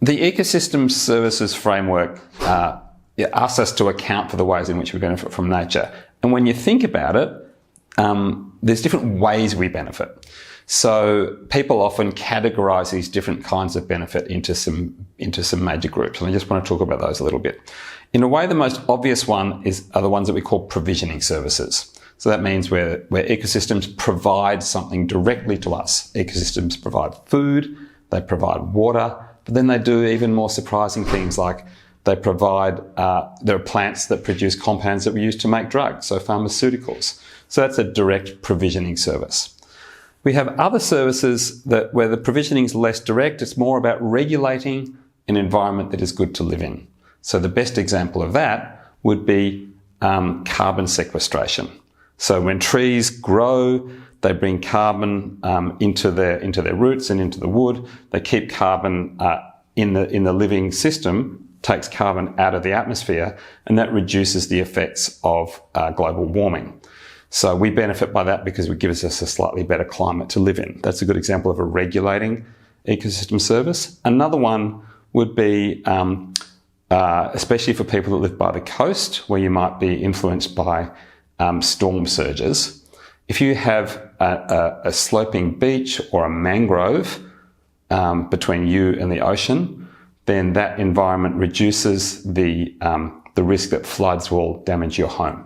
The ecosystem services framework asks us to account for the ways in which we benefit from nature. And when you think about it, there's different ways we benefit. So people often categorize these different kinds of benefit into some major groups. And I just want to talk about those a little bit. In a way, the most obvious one are the ones that we call provisioning services. So that means where ecosystems provide something directly to us. Ecosystems provide food, they provide water, but then they do even more surprising things like they provide, there are plants that produce compounds that we use to make drugs, so pharmaceuticals. So that's a direct provisioning service. We have other services where the provisioning is less direct. It's more about regulating an environment that is good to live in. So the best example of that would be carbon sequestration. So when trees grow, they bring carbon into their roots and into the wood. They keep carbon in the living system, takes carbon out of the atmosphere, and that reduces the effects of global warming. So we benefit by that because it gives us a slightly better climate to live in. That's a good example of a regulating ecosystem service. Another one would be, especially for people that live by the coast, where you might be influenced by storm surges. If you have a sloping beach or a mangrove between you and the ocean, then that environment reduces the risk that floods will damage your home.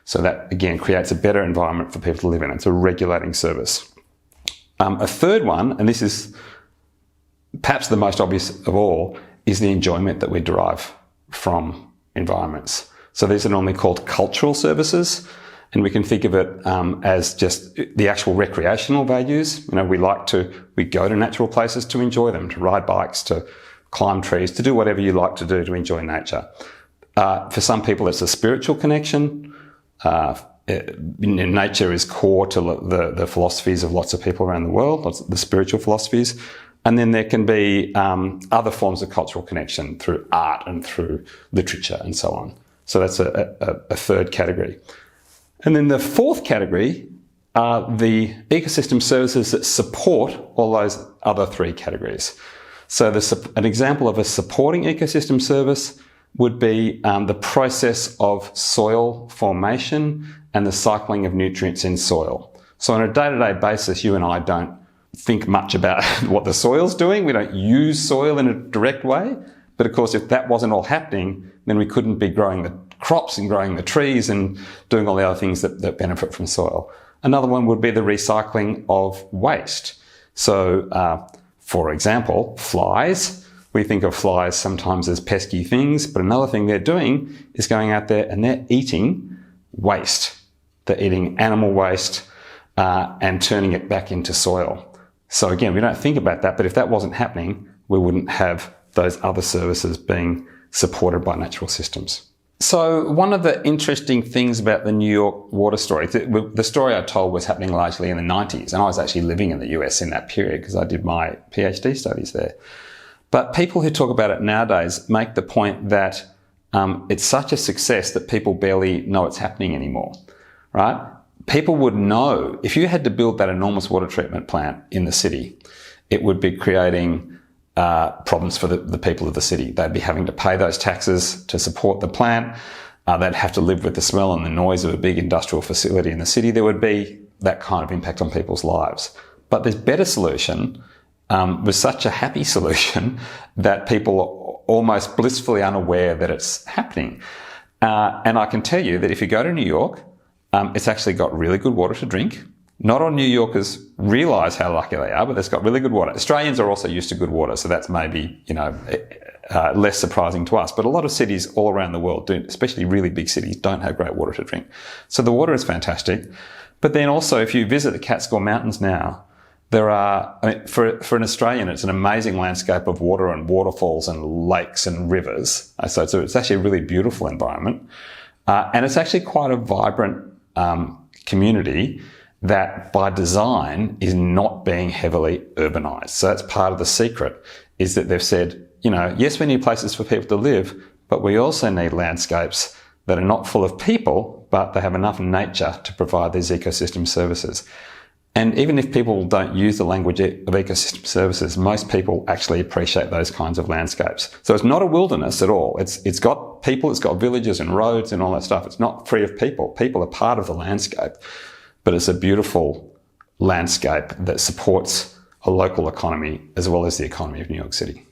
So that, again, creates a better environment for people to live in. It's a regulating service. A third one, and this is perhaps the most obvious of all, is the enjoyment that we derive from environments. So these are normally called cultural services, and we can think of it as just the actual recreational values. You know, we go to natural places to enjoy them, to ride bikes, to climb trees, to do whatever you like to do to enjoy nature. For some people, it's a spiritual connection. Nature is core to the philosophies of lots of people around the world, the spiritual philosophies. And then there can be other forms of cultural connection through art and through literature and so on. So that's a third category. And then the fourth category are the ecosystem services that support all those other three categories. So an example of a supporting ecosystem service would be the process of soil formation and the cycling of nutrients in soil. So on a day-to-day basis, you and I don't think much about what the soil's doing. We don't use soil in a direct way. But of course, if that wasn't all happening, then we couldn't be growing the crops and growing the trees and doing all the other things that benefit from soil. Another one would be the recycling of waste. So, for example, flies. We think of flies sometimes as pesky things, but another thing they're doing is going out there and they're eating waste. They're eating animal waste and turning it back into soil. So again, we don't think about that, but if that wasn't happening, we wouldn't have those other services being supported by natural systems. So one of the interesting things about the New York water story, the story I told was happening largely in the 90s, and I was actually living in the US in that period because I did my PhD studies there. But people who talk about it nowadays make the point that it's such a success that people barely know it's happening anymore, right? People would know if you had to build that enormous water treatment plant in the city, it would be creating problems for the people of the city. They'd be having to pay those taxes to support the plant. They'd have to live with the smell and the noise of a big industrial facility in the city. There would be that kind of impact on people's lives. But this better solution was such a happy solution that people are almost blissfully unaware that it's happening. And I can tell you that if you go to New York, it's actually got really good water to drink. Not all New Yorkers realise how lucky they are, but it's got really good water. Australians are also used to good water, so that's maybe, less surprising to us. But a lot of cities all around the world, especially really big cities, don't have great water to drink. So the water is fantastic. But then also, if you visit the Catskill Mountains now, there are, for an Australian, it's an amazing landscape of water and waterfalls and lakes and rivers. So it's actually a really beautiful environment. And it's actually quite a vibrant community that by design is not being heavily urbanised. So that's part of the secret, is that they've said, yes, we need places for people to live, but we also need landscapes that are not full of people, but they have enough nature to provide these ecosystem services. And even if people don't use the language of ecosystem services, most people actually appreciate those kinds of landscapes. So it's not a wilderness at all. It's got people, it's got villages and roads and all that stuff. It's not free of people. People are part of the landscape, but it's a beautiful landscape that supports a local economy as well as the economy of New York City.